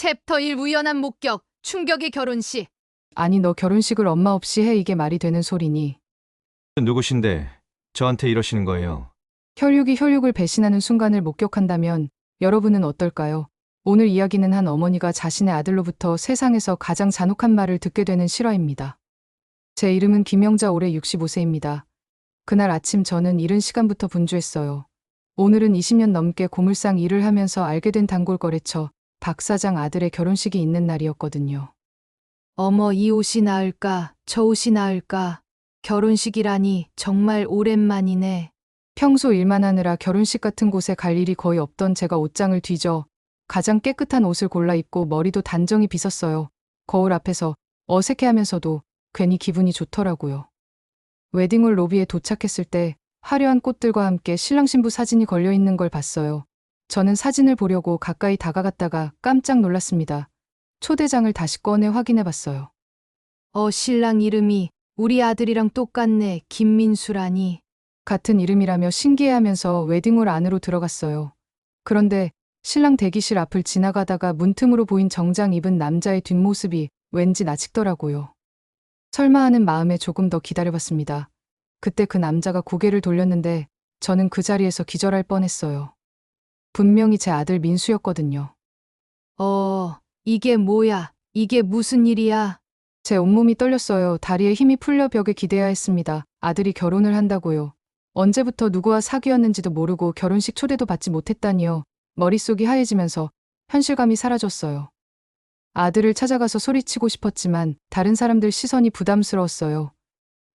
챕터 1 우연한 목격, 충격의 결혼식. 아니 너 결혼식을 엄마 없이 해 이게 말이 되는 소리니. 누구신데 저한테 이러시는 거예요? 혈육이 혈육을 배신하는 순간을 목격한다면 여러분은 어떨까요? 오늘 이야기는 한 어머니가 자신의 아들로부터 세상에서 가장 잔혹한 말을 듣게 되는 실화입니다. 제 이름은 김영자 올해 65세입니다. 그날 아침 저는 이른 시간부터 분주했어요. 오늘은 20년 넘게 고물상 일을 하면서 알게 된 단골 거래처 박 사장 아들의 결혼식이 있는 날이었거든요. 어머, 이 옷이 나을까, 저 옷이 나을까. 결혼식이라니 정말 오랜만이네. 평소 일만 하느라 결혼식 같은 곳에 갈 일이 거의 없던 제가 옷장을 뒤져 가장 깨끗한 옷을 골라 입고 머리도 단정히 빗었어요. 거울 앞에서 어색해하면서도 괜히 기분이 좋더라고요. 웨딩홀 로비에 도착했을 때 화려한 꽃들과 함께 신랑 신부 사진이 걸려 있는 걸 봤어요. 저는 사진을 보려고 가까이 다가갔다가 깜짝 놀랐습니다. 초대장을 다시 꺼내 확인해 봤어요. 신랑 이름이 우리 아들이랑 똑같네. 김민수라니. 같은 이름이라며 신기해하면서 웨딩홀 안으로 들어갔어요. 그런데 신랑 대기실 앞을 지나가다가 문틈으로 보인 정장 입은 남자의 뒷모습이 왠지 나직더라고요. 설마 하는 마음에 조금 더 기다려봤습니다. 그때 그 남자가 고개를 돌렸는데 저는 그 자리에서 기절할 뻔했어요. 분명히 제 아들 민수였거든요. 이게 뭐야? 이게 무슨 일이야? 제 온몸이 떨렸어요. 다리에 힘이 풀려 벽에 기대야 했습니다. 아들이 결혼을 한다고요. 언제부터 누구와 사귀었는지도 모르고 결혼식 초대도 받지 못했다니요. 머릿속이 하얘지면서 현실감이 사라졌어요. 아들을 찾아가서 소리치고 싶었지만 다른 사람들 시선이 부담스러웠어요.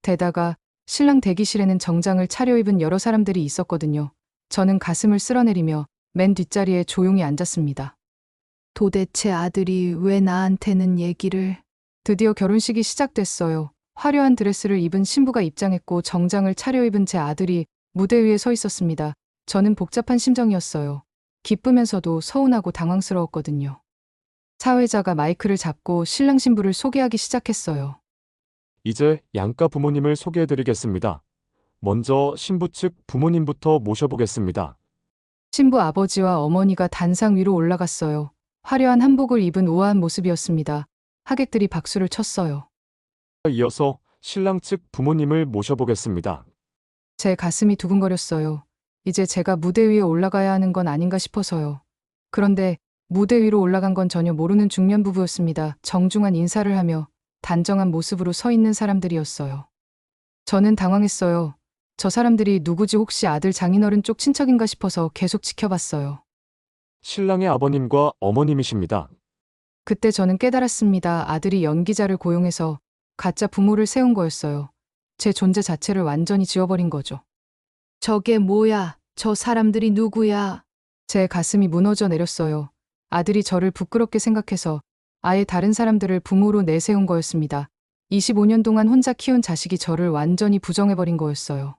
게다가 신랑 대기실에는 정장을 차려입은 여러 사람들이 있었거든요. 저는 가슴을 쓸어내리며 맨 뒷자리에 조용히 앉았습니다. 도대체 아들이 왜 나한테는 얘기를... 드디어 결혼식이 시작됐어요. 화려한 드레스를 입은 신부가 입장했고 정장을 차려입은 제 아들이 무대 위에 서 있었습니다. 저는 복잡한 심정이었어요. 기쁘면서도 서운하고 당황스러웠거든요. 사회자가 마이크를 잡고 신랑 신부를 소개하기 시작했어요. 이제 양가 부모님을 소개해드리겠습니다. 먼저 신부 측 부모님부터 모셔보겠습니다. 신부 아버지와 어머니가 단상 위로 올라갔어요. 화려한 한복을 입은 우아한 모습이었습니다. 하객들이 박수를 쳤어요. 이어서 신랑 측 부모님을 모셔보겠습니다. 제 가슴이 두근거렸어요. 이제 제가 무대 위에 올라가야 하는 건 아닌가 싶어서요. 그런데 무대 위로 올라간 건 전혀 모르는 중년 부부였습니다. 정중한 인사를 하며 단정한 모습으로 서 있는 사람들이었어요. 저는 당황했어요. 저 사람들이 누구지 혹시 아들 장인어른 쪽 친척인가 싶어서 계속 지켜봤어요. 신랑의 아버님과 어머님이십니다. 그때 저는 깨달았습니다. 아들이 연기자를 고용해서 가짜 부모를 세운 거였어요. 제 존재 자체를 완전히 지워버린 거죠. 저게 뭐야? 저 사람들이 누구야? 제 가슴이 무너져 내렸어요. 아들이 저를 부끄럽게 생각해서 아예 다른 사람들을 부모로 내세운 거였습니다. 25년 동안 혼자 키운 자식이 저를 완전히 부정해버린 거였어요.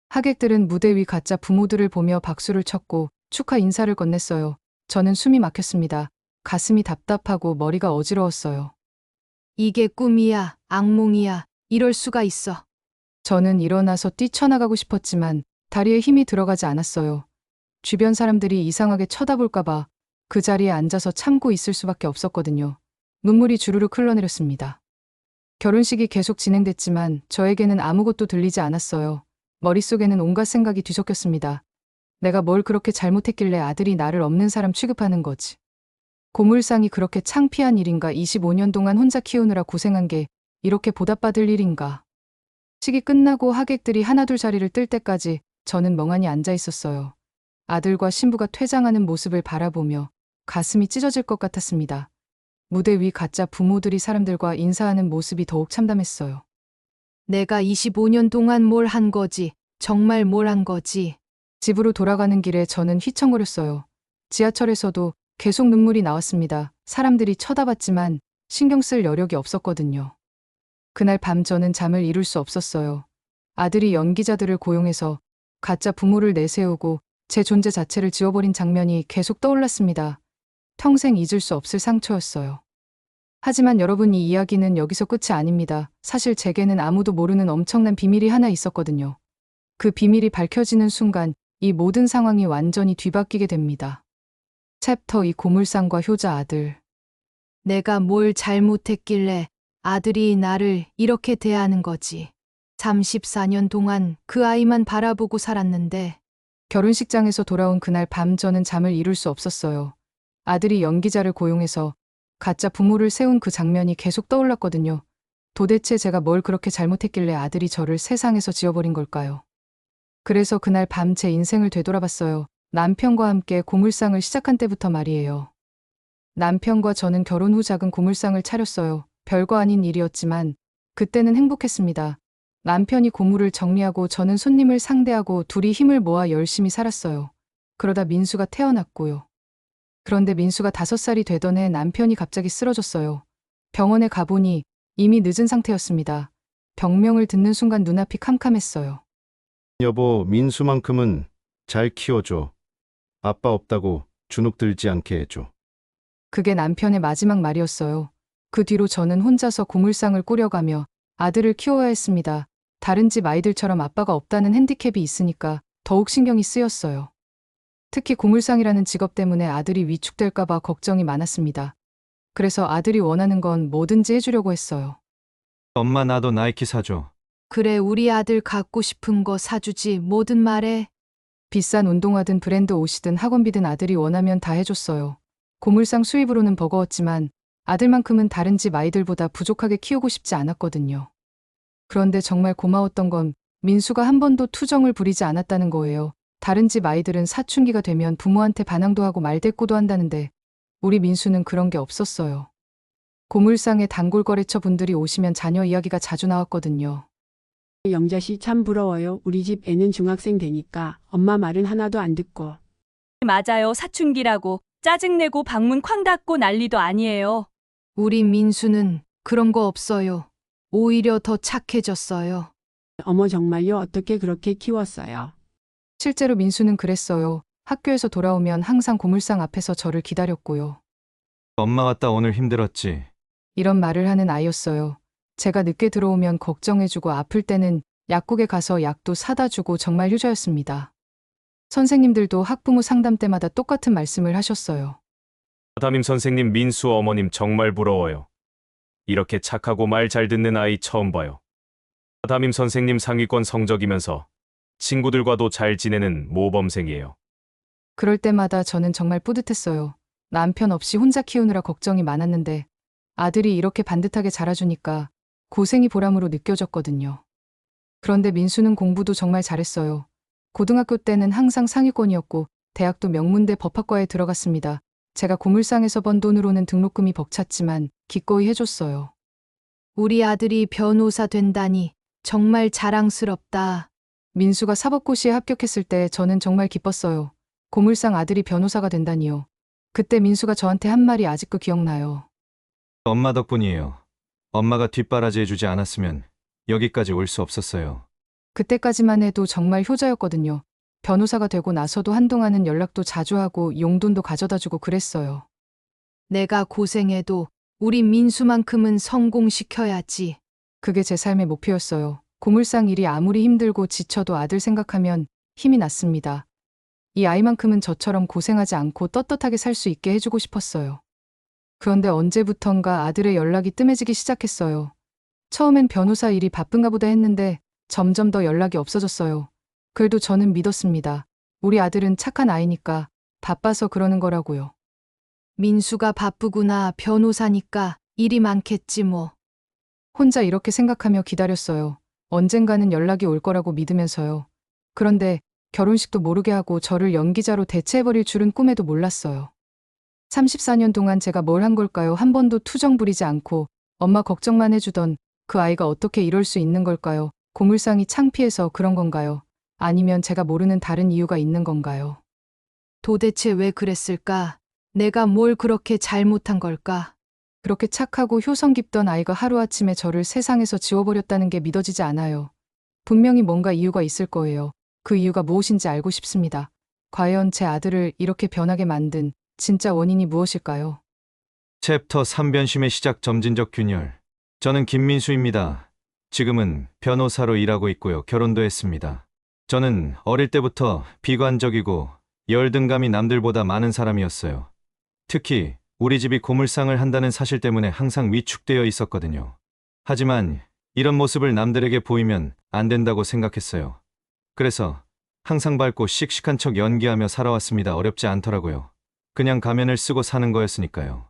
하객들은 무대 위 가짜 부모들을 보며 박수를 쳤고 축하 인사를 건넸어요. 저는 숨이 막혔습니다. 가슴이 답답하고 머리가 어지러웠어요. 이게 꿈이야, 악몽이야. 이럴 수가 있어. 저는 일어나서 뛰쳐나가고 싶었지만 다리에 힘이 들어가지 않았어요. 주변 사람들이 이상하게 쳐다볼까봐 그 자리에 앉아서 참고 있을 수밖에 없었거든요. 눈물이 주르륵 흘러내렸습니다. 결혼식이 계속 진행됐지만 저에게는 아무것도 들리지 않았어요. 머릿속에는 온갖 생각이 뒤섞였습니다. 내가 뭘 그렇게 잘못했길래 아들이 나를 없는 사람 취급하는 거지. 고물상이 그렇게 창피한 일인가? 25년 동안 혼자 키우느라 고생한 게 이렇게 보답받을 일인가? 식이 끝나고 하객들이 하나둘 자리를 뜰 때까지 저는 멍하니 앉아 있었어요. 아들과 신부가 퇴장하는 모습을 바라보며 가슴이 찢어질 것 같았습니다. 무대 위 가짜 부모들이 사람들과 인사하는 모습이 더욱 참담했어요. 내가 25년 동안 뭘 한 거지? 정말 뭘 한 거지? 집으로 돌아가는 길에 저는 휘청거렸어요. 지하철에서도 계속 눈물이 나왔습니다. 사람들이 쳐다봤지만 신경 쓸 여력이 없었거든요. 그날 밤 저는 잠을 이룰 수 없었어요. 아들이 연기자들을 고용해서 가짜 부모를 내세우고 제 존재 자체를 지워버린 장면이 계속 떠올랐습니다. 평생 잊을 수 없을 상처였어요. 하지만 여러분, 이 이야기는 여기서 끝이 아닙니다. 사실 제게는 아무도 모르는 엄청난 비밀이 하나 있었거든요. 그 비밀이 밝혀지는 순간 이 모든 상황이 완전히 뒤바뀌게 됩니다. 챕터 2 고물상과 효자 아들. 내가 뭘 잘못했길래 아들이 나를 이렇게 대하는 거지. 34년 동안 그 아이만 바라보고 살았는데 결혼식장에서 돌아온 그날 밤 저는 잠을 이룰 수 없었어요. 아들이 연기자를 고용해서 가짜 부모를 세운 그 장면이 계속 떠올랐거든요. 도대체 제가 뭘 그렇게 잘못했길래 아들이 저를 세상에서 지워버린 걸까요? 그래서 그날 밤 제 인생을 되돌아봤어요. 남편과 함께 고물상을 시작한 때부터 말이에요. 남편과 저는 결혼 후 작은 고물상을 차렸어요. 별거 아닌 일이었지만 그때는 행복했습니다. 남편이 고물을 정리하고 저는 손님을 상대하고 둘이 힘을 모아 열심히 살았어요. 그러다 민수가 태어났고요. 그런데 민수가 5살이 되던 해 남편이 갑자기 쓰러졌어요. 병원에 가보니 이미 늦은 상태였습니다. 병명을 듣는 순간 눈앞이 캄캄했어요. 여보, 민수만큼은 잘 키워줘. 아빠 없다고 주눅 들지 않게 해줘. 그게 남편의 마지막 말이었어요. 그 뒤로 저는 혼자서 고물상을 꾸려가며 아들을 키워야 했습니다. 다른 집 아이들처럼 아빠가 없다는 핸디캡이 있으니까 더욱 신경이 쓰였어요. 특히 고물상이라는 직업 때문에 아들이 위축될까봐 걱정이 많았습니다. 그래서 아들이 원하는 건 뭐든지 해주려고 했어요. 엄마 나도 나이키 사줘. 그래 우리 아들 갖고 싶은 거 사주지 뭐든 말해. 비싼 운동화든 브랜드 옷이든 학원비든 아들이 원하면 다 해줬어요. 고물상 수입으로는 버거웠지만 아들만큼은 다른 집 아이들보다 부족하게 키우고 싶지 않았거든요. 그런데 정말 고마웠던 건 민수가 한 번도 투정을 부리지 않았다는 거예요. 다른 집 아이들은 사춘기가 되면 부모한테 반항도 하고 말대꾸도 한다는데 우리 민수는 그런 게 없었어요. 고물상에 단골거래처 분들이 오시면 자녀 이야기가 자주 나왔거든요. 영자 씨 참 부러워요. 우리 집 애는 중학생 되니까 엄마 말은 하나도 안 듣고. 맞아요. 사춘기라고 짜증내고 방문 쾅 닫고 난리도 아니에요. 우리 민수는 그런 거 없어요. 오히려 더 착해졌어요. 어머 정말요? 어떻게 그렇게 키웠어요? 실제로 민수는 그랬어요. 학교에서 돌아오면 항상 고물상 앞에서 저를 기다렸고요. 엄마 왔다 오늘 힘들었지. 이런 말을 하는 아이였어요. 제가 늦게 들어오면 걱정해주고 아플 때는 약국에 가서 약도 사다 주고 정말 효자였습니다. 선생님들도 학부모 상담 때마다 똑같은 말씀을 하셨어요. 담임 선생님, 민수 어머님 정말 부러워요. 이렇게 착하고 말 잘 듣는 아이 처음 봐요. 담임 선생님 상위권 성적이면서 친구들과도 잘 지내는 모범생이에요. 그럴 때마다 저는 정말 뿌듯했어요. 남편 없이 혼자 키우느라 걱정이 많았는데 아들이 이렇게 반듯하게 자라주니까 고생이 보람으로 느껴졌거든요. 그런데 민수는 공부도 정말 잘했어요. 고등학교 때는 항상 상위권이었고 대학도 명문대 법학과에 들어갔습니다. 제가 고물상에서 번 돈으로는 등록금이 벅찼지만 기꺼이 해줬어요. 우리 아들이 변호사 된다니 정말 자랑스럽다. 민수가 사법고시에 합격했을 때 저는 정말 기뻤어요. 고물상 아들이 변호사가 된다니요. 그때 민수가 저한테 한 말이 아직도 기억나요. 엄마 덕분이에요. 엄마가 뒷바라지 해주지 않았으면 여기까지 올 수 없었어요. 그때까지만 해도 정말 효자였거든요. 변호사가 되고 나서도 한동안은 연락도 자주 하고 용돈도 가져다 주고 그랬어요. 내가 고생해도 우리 민수만큼은 성공시켜야지. 그게 제 삶의 목표였어요. 고물상 일이 아무리 힘들고 지쳐도 아들 생각하면 힘이 났습니다. 이 아이만큼은 저처럼 고생하지 않고 떳떳하게 살 수 있게 해주고 싶었어요. 그런데 언제부턴가 아들의 연락이 뜸해지기 시작했어요. 처음엔 변호사 일이 바쁜가 보다 했는데 점점 더 연락이 없어졌어요. 그래도 저는 믿었습니다. 우리 아들은 착한 아이니까 바빠서 그러는 거라고요. 민수가 바쁘구나. 변호사니까 일이 많겠지 뭐. 혼자 이렇게 생각하며 기다렸어요. 언젠가는 연락이 올 거라고 믿으면서요. 그런데 결혼식도 모르게 하고 저를 연기자로 대체해버릴 줄은 꿈에도 몰랐어요. 34년 동안 제가 뭘 한 걸까요? 한 번도 투정 부리지 않고 엄마 걱정만 해주던 그 아이가 어떻게 이럴 수 있는 걸까요? 고물상이 창피해서 그런 건가요? 아니면 제가 모르는 다른 이유가 있는 건가요? 도대체 왜 그랬을까? 내가 뭘 그렇게 잘못한 걸까? 그렇게 착하고 효성 깊던 아이가 하루아침에 저를 세상에서 지워버렸다는 게 믿어지지 않아요. 분명히 뭔가 이유가 있을 거예요. 그 이유가 무엇인지 알고 싶습니다. 과연 제 아들을 이렇게 변하게 만든 진짜 원인이 무엇일까요? 챕터 3변심의 시작 점진적 균열. 저는 김민수입니다. 지금은 변호사로 일하고 있고요. 결혼도 했습니다. 저는 어릴 때부터 비관적이고 열등감이 남들보다 많은 사람이었어요. 특히 우리 집이 고물상을 한다는 사실 때문에 항상 위축되어 있었거든요. 하지만 이런 모습을 남들에게 보이면 안 된다고 생각했어요. 그래서 항상 밝고 씩씩한 척 연기하며 살아왔습니다. 어렵지 않더라고요. 그냥 가면을 쓰고 사는 거였으니까요.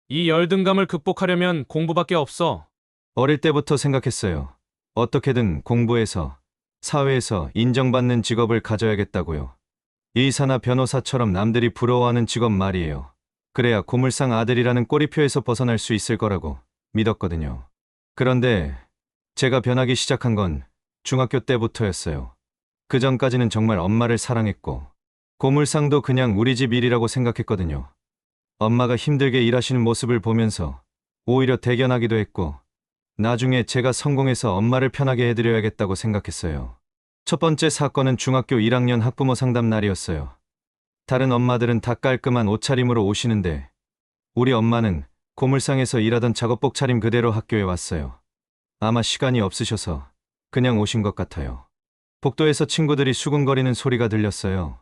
이 열등감을 극복하려면 공부밖에 없어. 어릴 때부터 생각했어요. 어떻게든 공부해서 사회에서 인정받는 직업을 가져야겠다고요. 의사나 변호사처럼 남들이 부러워하는 직업 말이에요. 그래야 고물상 아들이라는 꼬리표에서 벗어날 수 있을 거라고 믿었거든요. 그런데 제가 변하기 시작한 건 중학교 때부터였어요. 그 전까지는 정말 엄마를 사랑했고 고물상도 그냥 우리 집 일이라고 생각했거든요. 엄마가 힘들게 일하시는 모습을 보면서 오히려 대견하기도 했고 나중에 제가 성공해서 엄마를 편하게 해드려야겠다고 생각했어요. 첫 번째 사건은 중학교 1학년 학부모 상담 날이었어요. 다른 엄마들은 다 깔끔한 옷차림으로 오시는데 우리 엄마는 고물상에서 일하던 작업복 차림 그대로 학교에 왔어요. 아마 시간이 없으셔서 그냥 오신 것 같아요. 복도에서 친구들이 수근거리는 소리가 들렸어요.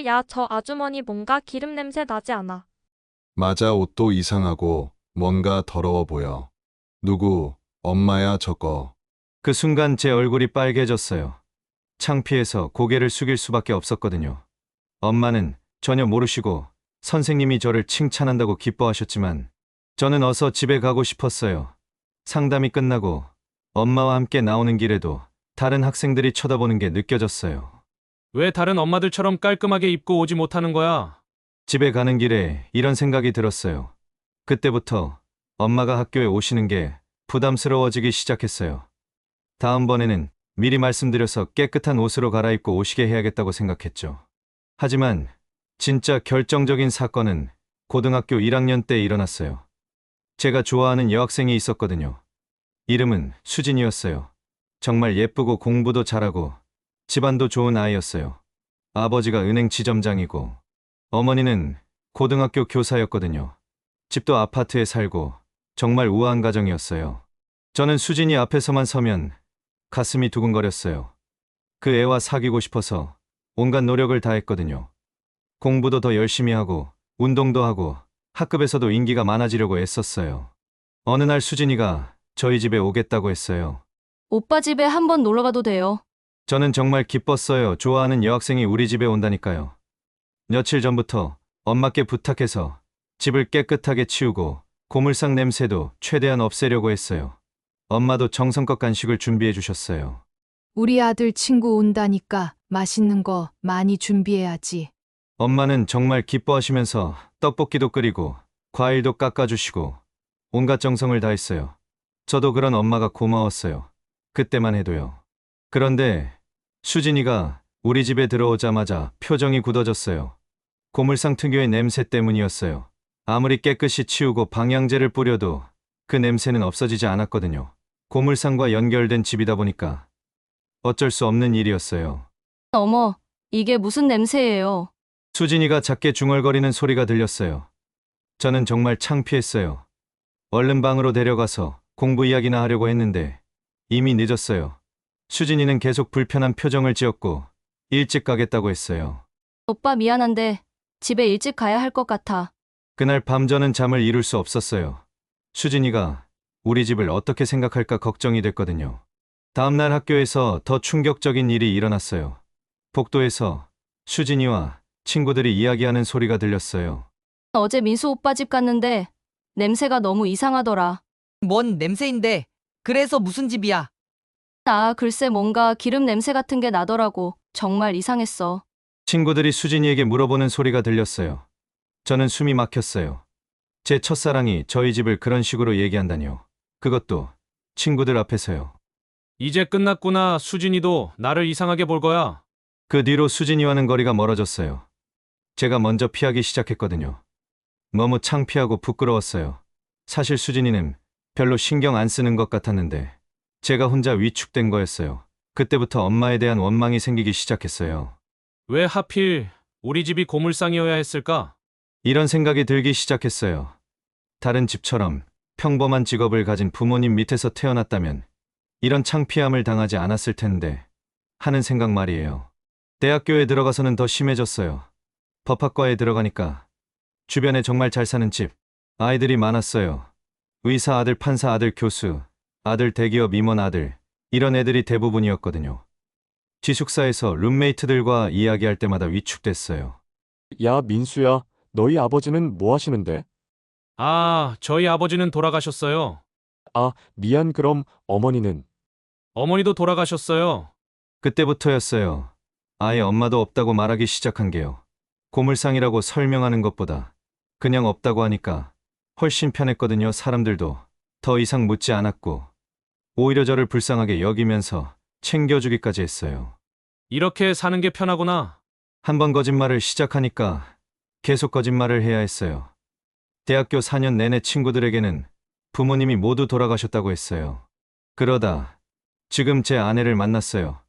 야, 저 아주머니 뭔가 기름 냄새 나지 않아? 맞아, 옷도 이상하고 뭔가 더러워 보여. 누구, 엄마야 저거. 그 순간 제 얼굴이 빨개졌어요. 창피해서 고개를 숙일 수밖에 없었거든요. 엄마는 전혀 모르시고 선생님이 저를 칭찬한다고 기뻐하셨지만 저는 어서 집에 가고 싶었어요. 상담이 끝나고 엄마와 함께 나오는 길에도 다른 학생들이 쳐다보는 게 느껴졌어요. 왜 다른 엄마들처럼 깔끔하게 입고 오지 못하는 거야? 집에 가는 길에 이런 생각이 들었어요. 그때부터 엄마가 학교에 오시는 게 부담스러워지기 시작했어요. 다음번에는 미리 말씀드려서 깨끗한 옷으로 갈아입고 오시게 해야겠다고 생각했죠. 하지만 진짜 결정적인 사건은 고등학교 1학년 때 일어났어요. 제가 좋아하는 여학생이 있었거든요. 이름은 수진이었어요. 정말 예쁘고 공부도 잘하고 집안도 좋은 아이였어요. 아버지가 은행 지점장이고 어머니는 고등학교 교사였거든요. 집도 아파트에 살고 정말 우아한 가정이었어요. 저는 수진이 앞에서만 서면 가슴이 두근거렸어요. 그 애와 사귀고 싶어서 온갖 노력을 다했거든요. 공부도 더 열심히 하고 운동도 하고 학급에서도 인기가 많아지려고 애썼어요. 어느 날 수진이가 저희 집에 오겠다고 했어요. 오빠 집에 한번 놀러 가도 돼요. 저는 정말 기뻤어요. 좋아하는 여학생이 우리 집에 온다니까요. 며칠 전부터 엄마께 부탁해서 집을 깨끗하게 치우고 고물상 냄새도 최대한 없애려고 했어요. 엄마도 정성껏 간식을 준비해 주셨어요. 우리 아들 친구 온다니까 맛있는 거 많이 준비해야지. 엄마는 정말 기뻐하시면서 떡볶이도 끓이고 과일도 깎아주시고 온갖 정성을 다했어요. 저도 그런 엄마가 고마웠어요. 그때만 해도요. 그런데 수진이가 우리 집에 들어오자마자 표정이 굳어졌어요. 고물상 특유의 냄새 때문이었어요. 아무리 깨끗이 치우고 방향제를 뿌려도 그 냄새는 없어지지 않았거든요. 고물상과 연결된 집이다 보니까 어쩔 수 없는 일이었어요. 어머, 이게 무슨 냄새예요? 수진이가 작게 중얼거리는 소리가 들렸어요. 저는 정말 창피했어요. 얼른 방으로 데려가서 공부 이야기나 하려고 했는데 이미 늦었어요. 수진이는 계속 불편한 표정을 지었고 일찍 가겠다고 했어요. 오빠 미안한데 집에 일찍 가야 할 것 같아. 그날 밤 저는 잠을 이룰 수 없었어요. 수진이가 우리 집을 어떻게 생각할까 걱정이 됐거든요. 다음날 학교에서 더 충격적인 일이 일어났어요. 복도에서 수진이와 친구들이 이야기하는 소리가 들렸어요. 어제 민수 오빠 집 갔는데 냄새가 너무 이상하더라. 뭔 냄새인데? 그래서 무슨 집이야? 아, 글쎄 뭔가 기름 냄새 같은 게 나더라고. 정말 이상했어. 친구들이 수진이에게 물어보는 소리가 들렸어요. 저는 숨이 막혔어요. 제 첫사랑이 저희 집을 그런 식으로 얘기한다니요. 그것도 친구들 앞에서요. 이제 끝났구나. 수진이도 나를 이상하게 볼 거야. 그 뒤로 수진이와는 거리가 멀어졌어요. 제가 먼저 피하기 시작했거든요. 너무 창피하고 부끄러웠어요. 사실 수진이는 별로 신경 안 쓰는 것 같았는데 제가 혼자 위축된 거였어요. 그때부터 엄마에 대한 원망이 생기기 시작했어요. 왜 하필 우리 집이 고물상이어야 했을까? 이런 생각이 들기 시작했어요. 다른 집처럼 평범한 직업을 가진 부모님 밑에서 태어났다면 이런 창피함을 당하지 않았을 텐데 하는 생각 말이에요. 대학교에 들어가서는 더 심해졌어요. 법학과에 들어가니까 주변에 정말 잘 사는 집, 아이들이 많았어요. 의사 아들, 판사 아들, 교수 아들, 대기업 임원 아들, 이런 애들이 대부분이었거든요. 기숙사에서 룸메이트들과 이야기할 때마다 위축됐어요. 야, 민수야, 너희 아버지는 뭐 하시는데? 아, 저희 아버지는 돌아가셨어요. 아, 미안, 그럼 어머니는? 어머니도 돌아가셨어요. 그때부터였어요. 아예 엄마도 없다고 말하기 시작한 게요. 고물상이라고 설명하는 것보다 그냥 없다고 하니까 훨씬 편했거든요. 사람들도 더 이상 묻지 않았고 오히려 저를 불쌍하게 여기면서 챙겨주기까지 했어요. 이렇게 사는 게 편하구나. 한번 거짓말을 시작하니까 계속 거짓말을 해야 했어요. 대학교 4년 내내 친구들에게는 부모님이 모두 돌아가셨다고 했어요. 그러다 지금 제 아내를 만났어요.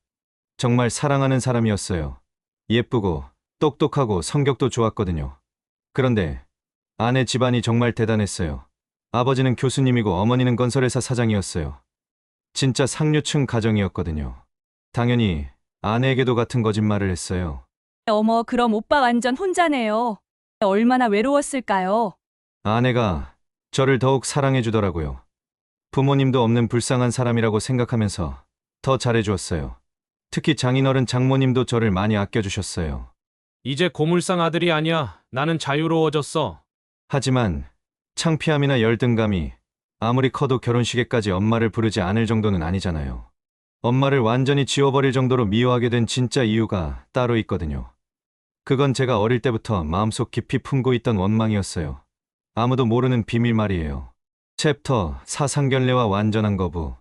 정말 사랑하는 사람이었어요. 예쁘고 똑똑하고 성격도 좋았거든요. 그런데 아내 집안이 정말 대단했어요. 아버지는 교수님이고 어머니는 건설회사 사장이었어요. 진짜 상류층 가정이었거든요. 당연히 아내에게도 같은 거짓말을 했어요. 어머, 그럼 오빠 완전 혼자네요. 얼마나 외로웠을까요? 아내가 저를 더욱 사랑해 주더라고요. 부모님도 없는 불쌍한 사람이라고 생각하면서 더 잘해 주었어요. 특히 장인어른 장모님도 저를 많이 아껴주셨어요. 이제 고물상 아들이 아니야. 나는 자유로워졌어. 하지만 창피함이나 열등감이 아무리 커도 결혼식에까지 엄마를 부르지 않을 정도는 아니잖아요. 엄마를 완전히 지워버릴 정도로 미워하게 된 진짜 이유가 따로 있거든요. 그건 제가 어릴 때부터 마음속 깊이 품고 있던 원망이었어요. 아무도 모르는 비밀 말이에요. 챕터 4 상견례와 완전한 거부.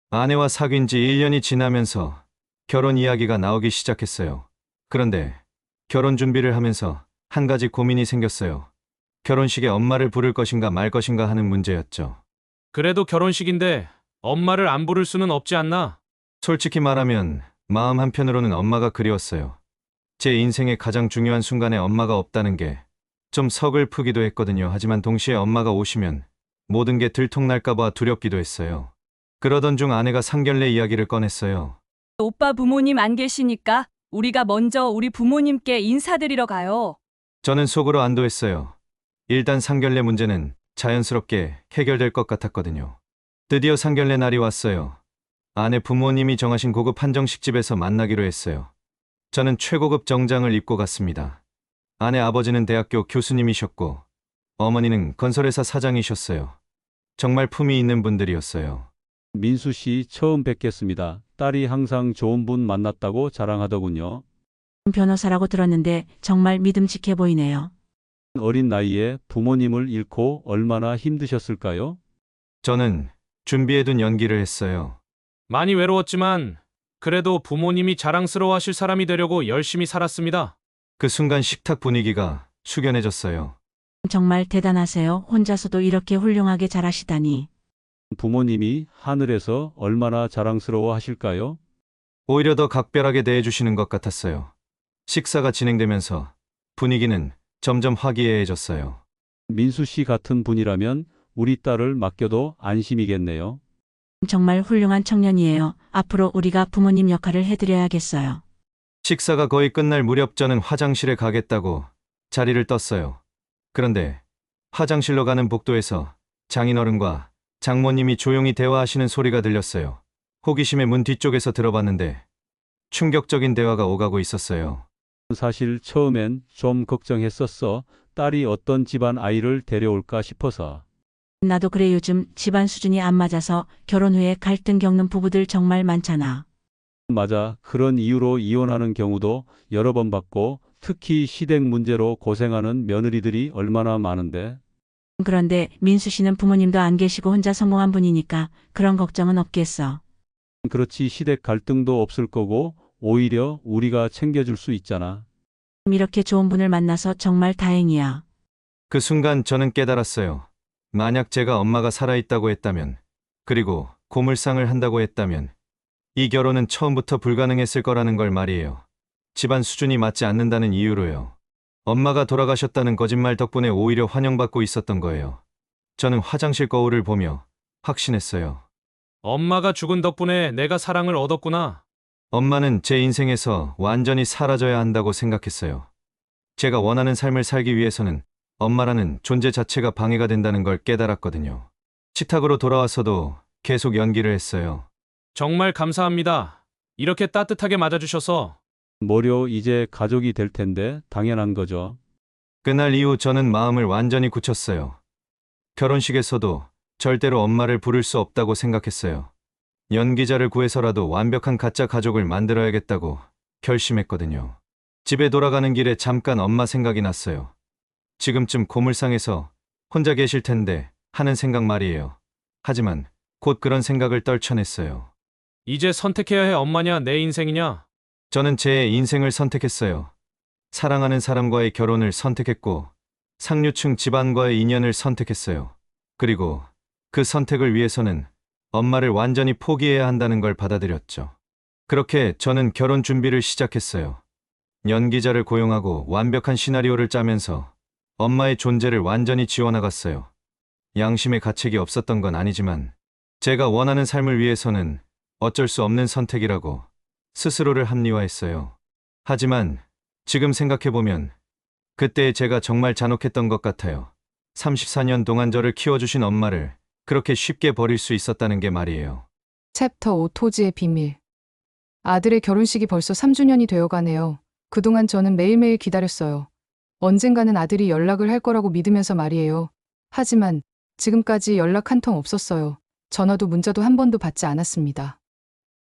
아내와 사귄 지 1년이 지나면서 결혼 이야기가 나오기 시작했어요. 그런데 결혼 준비를 하면서 한 가지 고민이 생겼어요. 결혼식에 엄마를 부를 것인가 말 것인가 하는 문제였죠. 그래도 결혼식인데 엄마를 안 부를 수는 없지 않나? 솔직히 말하면 마음 한편으로는 엄마가 그리웠어요. 제 인생의 가장 중요한 순간에 엄마가 없다는 게 좀 서글프기도 했거든요. 하지만 동시에 엄마가 오시면 모든 게 들통날까봐 두렵기도 했어요. 그러던 중 아내가 상견례 이야기를 꺼냈어요. 오빠 부모님 안 계시니까 우리가 먼저 우리 부모님께 인사드리러 가요. 저는 속으로 안도했어요. 일단 상견례 문제는 자연스럽게 해결될 것 같았거든요. 드디어 상견례 날이 왔어요. 아내 부모님이 정하신 고급 한정식 집에서 만나기로 했어요. 저는 최고급 정장을 입고 갔습니다. 아내 아버지는 대학교 교수님이셨고 어머니는 건설회사 사장이셨어요. 정말 품이 있는 분들이었어요. 민수 씨 처음 뵙겠습니다. 딸이 항상 좋은 분 만났다고 자랑하더군요. 변호사라고 들었는데 정말 믿음직해 보이네요. 어린 나이에 부모님을 잃고 얼마나 힘드셨을까요? 저는 준비해둔 연기를 했어요. 많이 외로웠지만 그래도 부모님이 자랑스러워하실 사람이 되려고 열심히 살았습니다. 그 순간 식탁 분위기가 숙연해졌어요. 정말 대단하세요. 혼자서도 이렇게 훌륭하게 잘하시다니. 부모님이 하늘에서 얼마나 자랑스러워 하실까요? 오히려 더 각별하게 대해주시는 것 같았어요. 식사가 진행되면서 분위기는 점점 화기애애해졌어요. 민수 씨 같은 분이라면 우리 딸을 맡겨도 안심이겠네요. 정말 훌륭한 청년이에요. 앞으로 우리가 부모님 역할을 해드려야겠어요. 식사가 거의 끝날 무렵 저는 화장실에 가겠다고 자리를 떴어요. 그런데 화장실로 가는 복도에서 장인어른과 장모님이 조용히 대화하시는 소리가 들렸어요. 호기심에 문 뒤쪽에서 들어봤는데 충격적인 대화가 오가고 있었어요. 사실 처음엔 좀 걱정했었어. 딸이 어떤 집안 아이를 데려올까 싶어서. 나도 그래. 요즘 집안 수준이 안 맞아서 결혼 후에 갈등 겪는 부부들 정말 많잖아. 맞아. 그런 이유로 이혼하는 경우도 여러 번 봤고 특히 시댁 문제로 고생하는 며느리들이 얼마나 많은데. 그런데 민수 씨는 부모님도 안 계시고 혼자 성공한 분이니까 그런 걱정은 없겠어. 그렇지. 시댁 갈등도 없을 거고 오히려 우리가 챙겨줄 수 있잖아. 이렇게 좋은 분을 만나서 정말 다행이야. 그 순간 저는 깨달았어요. 만약 제가 엄마가 살아있다고 했다면, 그리고 고물상을 한다고 했다면 이 결혼은 처음부터 불가능했을 거라는 걸 말이에요. 집안 수준이 맞지 않는다는 이유로요. 엄마가 돌아가셨다는 거짓말 덕분에 오히려 환영받고 있었던 거예요. 저는 화장실 거울을 보며 확신했어요. 엄마가 죽은 덕분에 내가 사랑을 얻었구나. 엄마는 제 인생에서 완전히 사라져야 한다고 생각했어요. 제가 원하는 삶을 살기 위해서는 엄마라는 존재 자체가 방해가 된다는 걸 깨달았거든요. 식탁으로 돌아와서도 계속 연기를 했어요. 정말 감사합니다. 이렇게 따뜻하게 맞아주셔서. 뭐려 이제 가족이 될 텐데 당연한 거죠. 그날 이후 저는 마음을 완전히 굳혔어요. 결혼식에서도 절대로 엄마를 부를 수 없다고 생각했어요. 연기자를 구해서라도 완벽한 가짜 가족을 만들어야겠다고 결심했거든요. 집에 돌아가는 길에 잠깐 엄마 생각이 났어요. 지금쯤 고물상에서 혼자 계실 텐데 하는 생각 말이에요. 하지만 곧 그런 생각을 떨쳐냈어요. 이제 선택해야 해. 엄마냐 내 인생이냐? 저는 제 인생을 선택했어요. 사랑하는 사람과의 결혼을 선택했고 상류층 집안과의 인연을 선택했어요. 그리고 그 선택을 위해서는 엄마를 완전히 포기해야 한다는 걸 받아들였죠. 그렇게 저는 결혼 준비를 시작했어요. 연기자를 고용하고 완벽한 시나리오를 짜면서 엄마의 존재를 완전히 지워나갔어요. 양심의 가책이 없었던 건 아니지만 제가 원하는 삶을 위해서는 어쩔 수 없는 선택이라고 스스로를 합리화했어요. 하지만 지금 생각해보면 그때의 제가 정말 잔혹했던 것 같아요. 34년 동안 저를 키워주신 엄마를 그렇게 쉽게 버릴 수 있었다는 게 말이에요. 챕터 5 토지의 비밀. 아들의 결혼식이 벌써 3주년이 되어가네요. 그동안 저는 매일매일 기다렸어요. 언젠가는 아들이 연락을 할 거라고 믿으면서 말이에요. 하지만 지금까지 연락 한 통 없었어요. 전화도 문자도 한 번도 받지 않았습니다.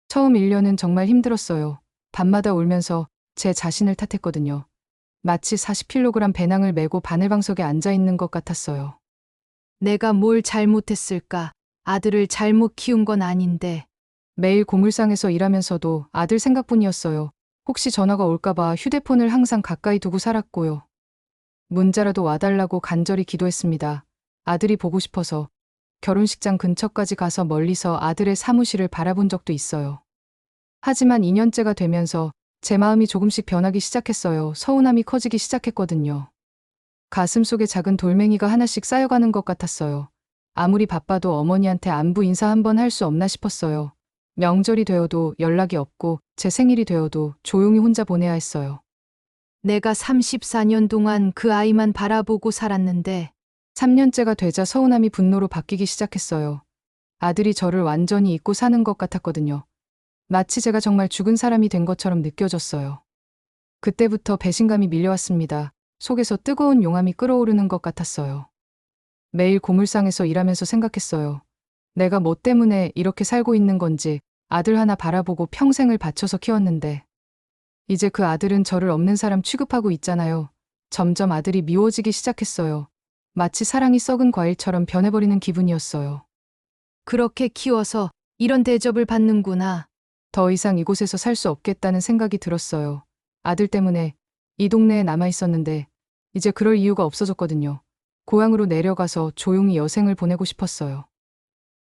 처음 1년은 정말 힘들었어요. 밤마다 울면서 제 자신을 탓했거든요. 마치 40kg 배낭을 메고 바늘방석에 앉아 있는 것 같았어요. 내가 뭘 잘못했을까? 아들을 잘못 키운 건 아닌데. 매일 고물상에서 일하면서도 아들 생각뿐이었어요. 혹시 전화가 올까봐 휴대폰을 항상 가까이 두고 살았고요. 문자라도 와달라고 간절히 기도했습니다. 아들이 보고 싶어서 결혼식장 근처까지 가서 멀리서 아들의 사무실을 바라본 적도 있어요. 하지만 2년째가 되면서 제 마음이 조금씩 변하기 시작했어요. 서운함이 커지기 시작했거든요. 가슴속에 작은 돌멩이가 하나씩 쌓여가는 것 같았어요. 아무리 바빠도 어머니한테 안부 인사 한번 할 수 없나 싶었어요. 명절이 되어도 연락이 없고 제 생일이 되어도 조용히 혼자 보내야 했어요. 내가 34년 동안 그 아이만 바라보고 살았는데 3년째가 되자 서운함이 분노로 바뀌기 시작했어요. 아들이 저를 완전히 잊고 사는 것 같았거든요. 마치 제가 정말 죽은 사람이 된 것처럼 느껴졌어요. 그때부터 배신감이 밀려왔습니다. 속에서 뜨거운 용암이 끓어오르는 것 같았어요. 매일 고물상에서 일하면서 생각했어요. 내가 뭐 때문에 이렇게 살고 있는 건지, 아들 하나 바라보고 평생을 바쳐서 키웠는데 이제 그 아들은 저를 없는 사람 취급하고 있잖아요. 점점 아들이 미워지기 시작했어요. 마치 사랑이 썩은 과일처럼 변해버리는 기분이었어요. 그렇게 키워서 이런 대접을 받는구나. 더 이상 이곳에서 살 수 없겠다는 생각이 들었어요. 아들 때문에 이 동네에 남아 있었는데 이제 그럴 이유가 없어졌거든요. 고향으로 내려가서 조용히 여생을 보내고 싶었어요.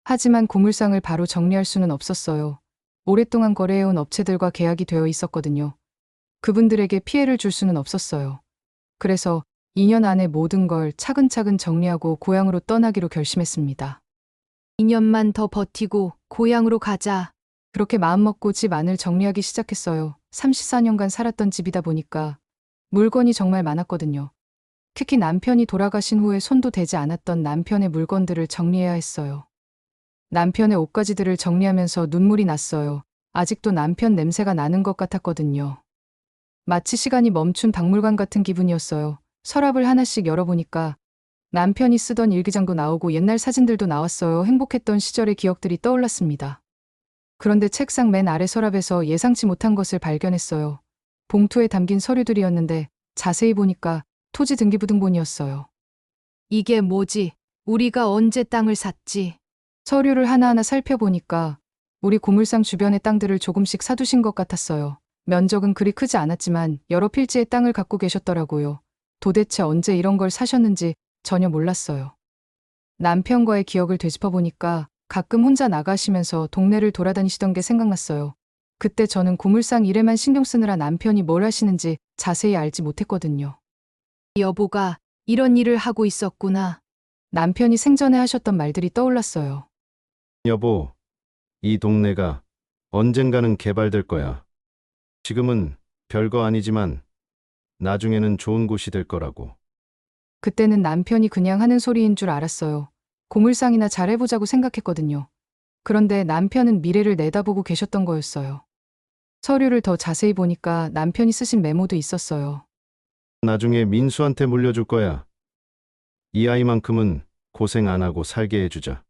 하지만 고물상을 바로 정리할 수는 없었어요. 오랫동안 거래해온 업체들과 계약이 되어 있었거든요. 그분들에게 피해를 줄 수는 없었어요. 그래서 2년 안에 모든 걸 차근차근 정리하고 고향으로 떠나기로 결심했습니다. 2년만 더 버티고 고향으로 가자. 그렇게 마음먹고 집 안을 정리하기 시작했어요. 34년간 살았던 집이다 보니까 물건이 정말 많았거든요. 특히 남편이 돌아가신 후에 손도 대지 않았던 남편의 물건들을 정리해야 했어요. 남편의 옷가지들을 정리하면서 눈물이 났어요. 아직도 남편 냄새가 나는 것 같았거든요. 마치 시간이 멈춘 박물관 같은 기분이었어요. 서랍을 하나씩 열어보니까 남편이 쓰던 일기장도 나오고 옛날 사진들도 나왔어요. 행복했던 시절의 기억들이 떠올랐습니다. 그런데 책상 맨 아래 서랍에서 예상치 못한 것을 발견했어요. 봉투에 담긴 서류들이었는데 자세히 보니까 토지 등기부등본이었어요. 이게 뭐지? 우리가 언제 땅을 샀지? 서류를 하나하나 살펴보니까 우리 고물상 주변의 땅들을 조금씩 사두신 것 같았어요. 면적은 그리 크지 않았지만 여러 필지의 땅을 갖고 계셨더라고요. 도대체 언제 이런 걸 사셨는지 전혀 몰랐어요. 남편과의 기억을 되짚어보니까 가끔 혼자 나가시면서 동네를 돌아다니시던 게 생각났어요. 그때 저는 고물상 일에만 신경 쓰느라 남편이 뭘 하시는지 자세히 알지 못했거든요. 여보가 이런 일을 하고 있었구나. 남편이 생전에 하셨던 말들이 떠올랐어요. 여보, 이 동네가 언젠가는 개발될 거야. 지금은 별거 아니지만 나중에는 좋은 곳이 될 거라고. 그때는 남편이 그냥 하는 소리인 줄 알았어요. 고물상이나 잘해보자고 생각했거든요. 그런데 남편은 미래를 내다보고 계셨던 거였어요. 서류를 더 자세히 보니까 남편이 쓰신 메모도 있었어요. 나중에 민수한테 물려줄 거야. 이 아이만큼은 고생 안 하고 살게 해주자.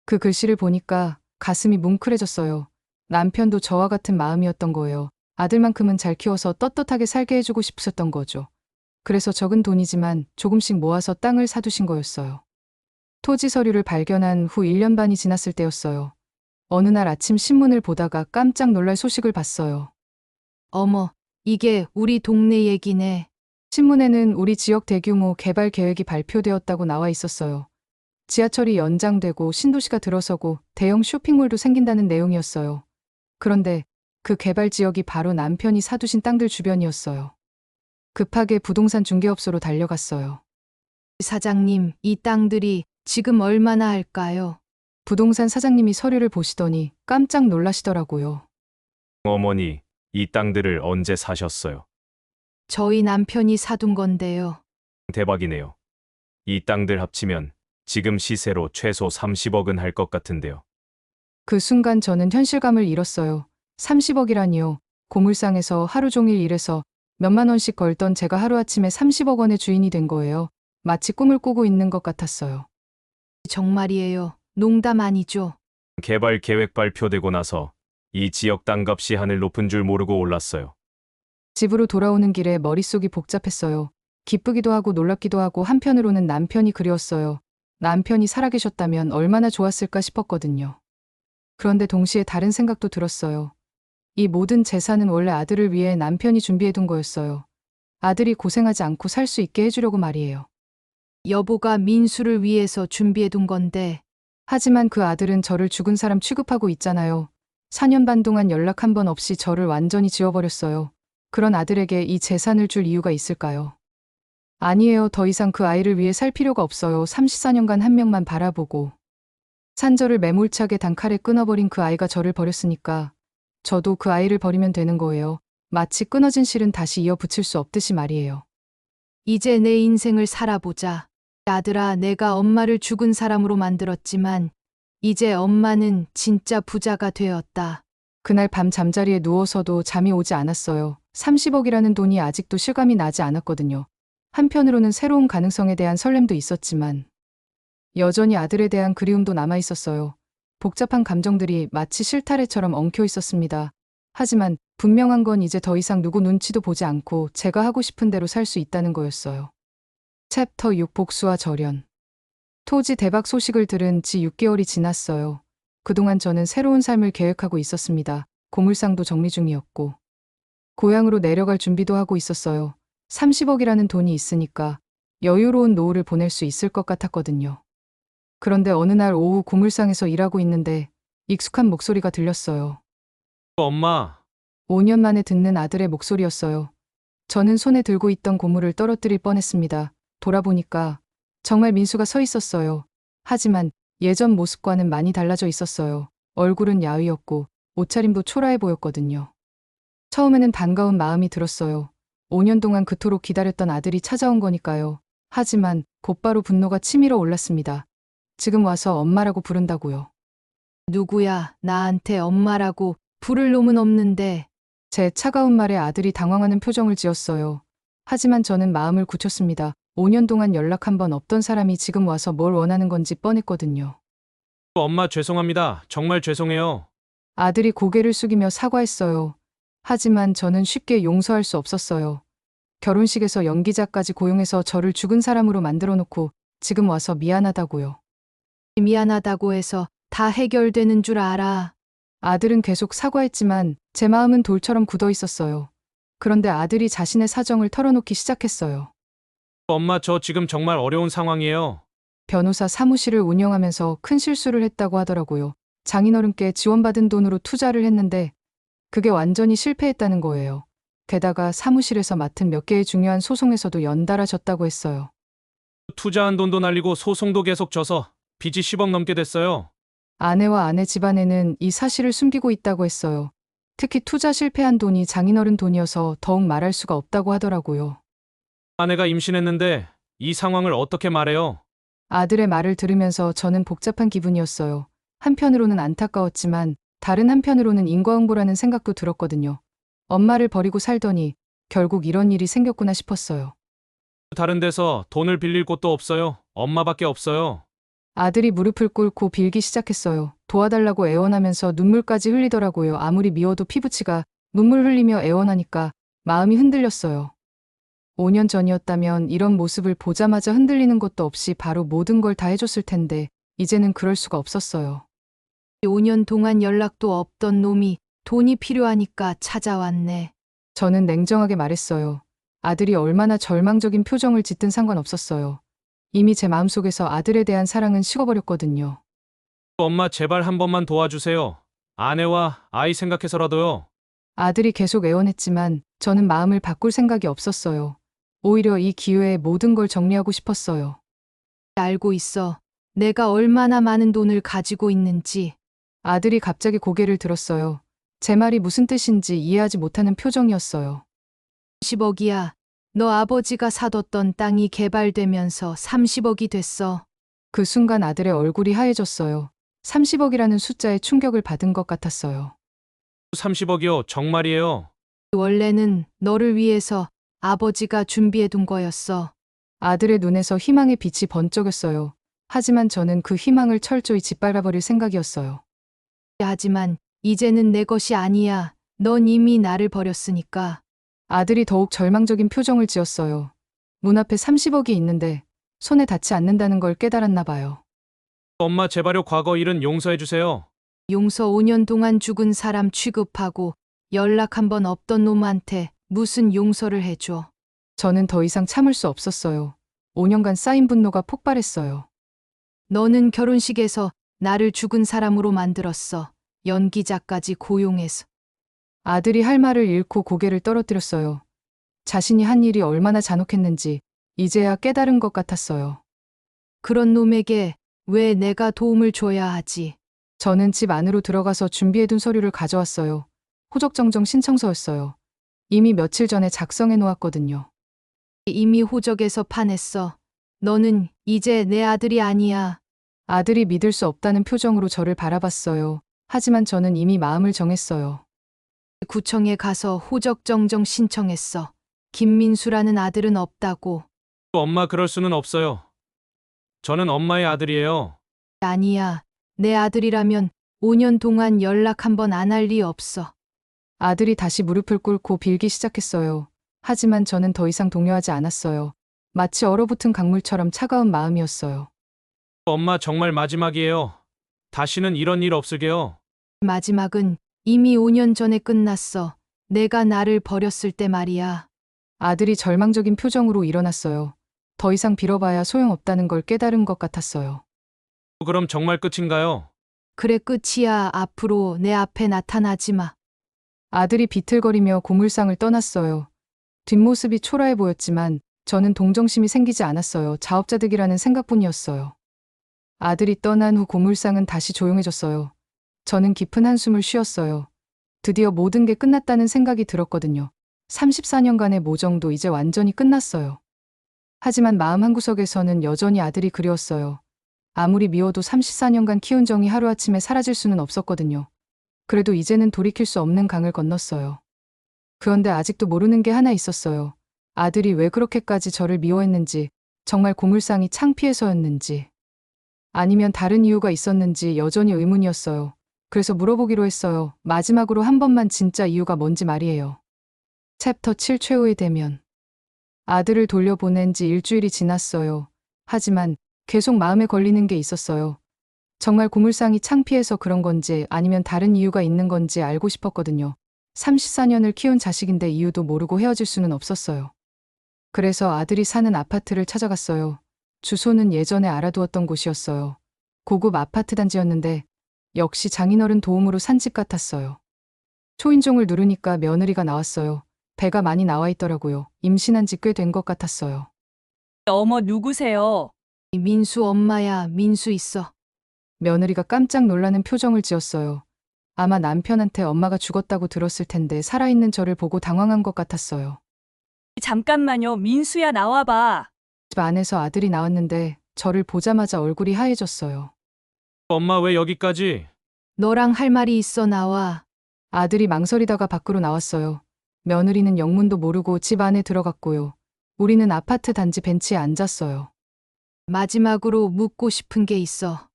그 글씨를 보니까 가슴이 뭉클해졌어요. 남편도 저와 같은 마음이었던 거예요. 아들만큼은 잘 키워서 떳떳하게 살게 해주고 싶으셨던 거죠. 그래서 적은 돈이지만 조금씩 모아서 땅을 사두신 거였어요. 토지 서류를 발견한 후 1년 반이 지났을 때였어요. 어느 날 아침 신문을 보다가 깜짝 놀랄 소식을 봤어요. 어머, 이게 우리 동네 얘기네. 신문에는 우리 지역 대규모 개발 계획이 발표되었다고 나와 있었어요. 지하철이 연장되고 신도시가 들어서고 대형 쇼핑몰도 생긴다는 내용이었어요. 그런데 그 개발 지역이 바로 남편이 사두신 땅들 주변이었어요. 급하게 부동산 중개업소로 달려갔어요. 사장님, 이 땅들이 지금 얼마나 할까요? 부동산 사장님이 서류를 보시더니 깜짝 놀라시더라고요. 어머니, 이 땅들을 언제 사셨어요? 저희 남편이 사둔 건데요. 대박이네요. 이 땅들 합치면 지금 시세로 최소 30억은 할 것 같은데요. 그 순간 저는 현실감을 잃었어요. 30억이라니요. 고물상에서 하루 종일 일해서 몇만 원씩 벌던 제가 하루아침에 30억 원의 주인이 된 거예요. 마치 꿈을 꾸고 있는 것 같았어요. 정말이에요. 농담 아니죠? 개발 계획 발표되고 나서 이 지역 땅값이 하늘 높은 줄 모르고 올랐어요. 집으로 돌아오는 길에 머릿속이 복잡했어요. 기쁘기도 하고 놀랍기도 하고 한편으로는 남편이 그리웠어요. 남편이 살아계셨다면 얼마나 좋았을까 싶었거든요. 그런데 동시에 다른 생각도 들었어요. 이 모든 재산은 원래 아들을 위해 남편이 준비해둔 거였어요. 아들이 고생하지 않고 살 수 있게 해주려고 말이에요. 여보가 민수를 위해서 준비해둔 건데. 하지만 그 아들은 저를 죽은 사람 취급하고 있잖아요. 4년 반 동안 연락 한 번 없이 저를 완전히 지워버렸어요. 그런 아들에게 이 재산을 줄 이유가 있을까요? 아니에요. 더 이상 그 아이를 위해 살 필요가 없어요. 34년간 한 명만 바라보고 산저를 매몰차게 단칼에 끊어버린 그 아이가 저를 버렸으니까 저도 그 아이를 버리면 되는 거예요. 마치 끊어진 실은 다시 이어붙일 수 없듯이 말이에요. 이제 내 인생을 살아보자. 아들아, 내가 엄마를 죽은 사람으로 만들었지만 이제 엄마는 진짜 부자가 되었다. 그날 밤 잠자리에 누워서도 잠이 오지 않았어요. 30억이라는 돈이 아직도 실감이 나지 않았거든요. 한편으로는 새로운 가능성에 대한 설렘도 있었지만 여전히 아들에 대한 그리움도 남아 있었어요. 복잡한 감정들이 마치 실타래처럼 엉켜 있었습니다. 하지만 분명한 건 이제 더 이상 누구 눈치도 보지 않고 제가 하고 싶은 대로 살 수 있다는 거였어요. 챕터 6 복수와 절연. 토지 대박 소식을 들은 지 6개월이 지났어요. 그동안 저는 새로운 삶을 계획하고 있었습니다. 고물상도 정리 중이었고 고향으로 내려갈 준비도 하고 있었어요. 30억이라는 돈이 있으니까 여유로운 노후를 보낼 수 있을 것 같았거든요. 그런데 어느 날 오후 고물상에서 일하고 있는데 익숙한 목소리가 들렸어요. 엄마. 5년 만에 듣는 아들의 목소리였어요. 저는 손에 들고 있던 고물을 떨어뜨릴 뻔했습니다. 돌아보니까 정말 민수가 서 있었어요. 하지만 예전 모습과는 많이 달라져 있었어요. 얼굴은 야위었고 옷차림도 초라해 보였거든요. 처음에는 반가운 마음이 들었어요. 5년 동안 그토록 기다렸던 아들이 찾아온 거니까요. 하지만 곧바로 분노가 치밀어 올랐습니다. 지금 와서 엄마라고 부른다고요. 누구야, 나한테 엄마라고 부를 놈은 없는데. 제 차가운 말에 아들이 당황하는 표정을 지었어요. 하지만 저는 마음을 굳혔습니다. 5년 동안 연락 한 번 없던 사람이 지금 와서 뭘 원하는 건지 뻔했거든요. 엄마 죄송합니다. 정말 죄송해요. 아들이 고개를 숙이며 사과했어요. 하지만 저는 쉽게 용서할 수 없었어요. 결혼식에서 연기자까지 고용해서 저를 죽은 사람으로 만들어 놓고 지금 와서 미안하다고요. 미안하다고 해서 다 해결되는 줄 알아. 아들은 계속 사과했지만 제 마음은 돌처럼 굳어 있었어요. 그런데 아들이 자신의 사정을 털어놓기 시작했어요. 엄마, 저 지금 정말 어려운 상황이에요. 변호사 사무실을 운영하면서 큰 실수를 했다고 하더라고요. 장인어른께 지원받은 돈으로 투자를 했는데 그게 완전히 실패했다는 거예요. 게다가 사무실에서 맡은 몇 개의 중요한 소송에서도 연달아 졌다고 했어요. 투자한 돈도 날리고 소송도 계속 져서 빚이 10억 넘게 됐어요. 아내와 아내 집안에는 이 사실을 숨기고 있다고 했어요. 특히 투자 실패한 돈이 장인어른 돈이어서 더욱 말할 수가 없다고 하더라고요. 아내가 임신했는데 이 상황을 어떻게 말해요? 아들의 말을 들으면서 저는 복잡한 기분이었어요. 한편으로는 안타까웠지만 다른 한편으로는 인과응보라는 생각도 들었거든요. 엄마를 버리고 살더니 결국 이런 일이 생겼구나 싶었어요. 다른 데서 돈을 빌릴 곳도 없어요. 엄마밖에 없어요. 아들이 무릎을 꿇고 빌기 시작했어요. 도와달라고 애원하면서 눈물까지 흘리더라고요. 아무리 미워도 피부치가 눈물 흘리며 애원하니까 마음이 흔들렸어요. 5년 전이었다면 이런 모습을 보자마자 흔들리는 것도 없이 바로 모든 걸 다 해줬을 텐데 이제는 그럴 수가 없었어요. 5년 동안 연락도 없던 놈이 돈이 필요하니까 찾아왔네. 저는 냉정하게 말했어요. 아들이 얼마나 절망적인 표정을 짓든 상관없었어요. 이미 제 마음속에서 아들에 대한 사랑은 식어버렸거든요. 엄마 제발 한 번만 도와주세요. 아내와 아이 생각해서라도요. 아들이 계속 애원했지만 저는 마음을 바꿀 생각이 없었어요. 오히려 이 기회에 모든 걸 정리하고 싶었어요. 알고 있어. 내가 얼마나 많은 돈을 가지고 있는지. 아들이 갑자기 고개를 들었어요. 제 말이 무슨 뜻인지 이해하지 못하는 표정이었어요. 10억이야. 너 아버지가 사뒀던 땅이 개발되면서 30억이 됐어. 그 순간 아들의 얼굴이 하얘졌어요. 30억이라는 숫자에 충격을 받은 것 같았어요. 30억이요. 정말이에요. 원래는 너를 위해서 아버지가 준비해둔 거였어. 아들의 눈에서 희망의 빛이 번쩍였어요. 하지만 저는 그 희망을 철저히 짓밟아버릴 생각이었어요. 하지만 이제는 내 것이 아니야. 넌 이미 나를 버렸으니까. 아들이 더욱 절망적인 표정을 지었어요. 문 앞에 30억이 있는데 손에 닿지 않는다는 걸 깨달았나 봐요. 엄마 제발요. 과거 일은 용서해주세요. 용서 5년 동안 죽은 사람 취급하고 연락 한 번 없던 놈한테 무슨 용서를 해줘. 저는 더 이상 참을 수 없었어요. 5년간 쌓인 분노가 폭발했어요. 너는 결혼식에서 나를 죽은 사람으로 만들었어. 연기자까지 고용해서. 아들이 할 말을 잃고 고개를 떨어뜨렸어요. 자신이 한 일이 얼마나 잔혹했는지 이제야 깨달은 것 같았어요. 그런 놈에게 왜 내가 도움을 줘야 하지? 저는 집 안으로 들어가서 준비해둔 서류를 가져왔어요. 호적정정 신청서였어요. 이미 며칠 전에 작성해 놓았거든요. 이미 호적에서 파냈어. 너는 이제 내 아들이 아니야. 아들이 믿을 수 없다는 표정으로 저를 바라봤어요. 하지만 저는 이미 마음을 정했어요. 구청에 가서 호적정정 신청했어. 김민수라는 아들은 없다고. 엄마 그럴 수는 없어요. 저는 엄마의 아들이에요. 아니야. 내 아들이라면 5년 동안 연락 한 번 안 할 리 없어. 아들이 다시 무릎을 꿇고 빌기 시작했어요. 하지만 저는 더 이상 동요하지 않았어요. 마치 얼어붙은 강물처럼 차가운 마음이었어요. 엄마 정말 마지막이에요. 다시는 이런 일 없을게요. 마지막은 이미 5년 전에 끝났어. 내가 나를 버렸을 때 말이야. 아들이 절망적인 표정으로 일어났어요. 더 이상 빌어봐야 소용없다는 걸 깨달은 것 같았어요. 그럼 정말 끝인가요? 그래 끝이야. 앞으로 내 앞에 나타나지 마. 아들이 비틀거리며 고물상을 떠났어요. 뒷모습이 초라해 보였지만 저는 동정심이 생기지 않았어요. 자업자득이라는 생각뿐이었어요. 아들이 떠난 후 고물상은 다시 조용해졌어요. 저는 깊은 한숨을 쉬었어요. 드디어 모든 게 끝났다는 생각이 들었거든요. 34년간의 모정도 이제 완전히 끝났어요. 하지만 마음 한구석에서는 여전히 아들이 그리웠어요. 아무리 미워도 34년간 키운 정이 하루아침에 사라질 수는 없었거든요. 그래도 이제는 돌이킬 수 없는 강을 건넜어요. 그런데 아직도 모르는 게 하나 있었어요. 아들이 왜 그렇게까지 저를 미워했는지, 정말 고물상이 창피해서였는지, 아니면 다른 이유가 있었는지 여전히 의문이었어요. 그래서 물어보기로 했어요. 마지막으로 한 번만 진짜 이유가 뭔지 말이에요. 챕터 7 최후의 대면. 아들을 돌려보낸 지 일주일이 지났어요. 하지만 계속 마음에 걸리는 게 있었어요. 정말 고물상이 창피해서 그런 건지 아니면 다른 이유가 있는 건지 알고 싶었거든요. 34년을 키운 자식인데 이유도 모르고 헤어질 수는 없었어요. 그래서 아들이 사는 아파트를 찾아갔어요. 주소는 예전에 알아두었던 곳이었어요. 고급 아파트 단지였는데 역시 장인어른 도움으로 산 집 같았어요. 초인종을 누르니까 며느리가 나왔어요. 배가 많이 나와 있더라고요. 임신한 지 꽤 된 것 같았어요. 어머 누구세요? 민수 엄마야. 민수 있어. 며느리가 깜짝 놀라는 표정을 지었어요. 아마 남편한테 엄마가 죽었다고 들었을 텐데 살아있는 저를 보고 당황한 것 같았어요. 잠깐만요. 민수야 나와봐. 집 안에서 아들이 나왔는데 저를 보자마자 얼굴이 하얘졌어요. 엄마 왜 여기까지? 너랑 할 말이 있어 나와. 아들이 망설이다가 밖으로 나왔어요. 며느리는 영문도 모르고 집 안에 들어갔고요. 우리는 아파트 단지 벤치에 앉았어요. 마지막으로 묻고 싶은 게 있어.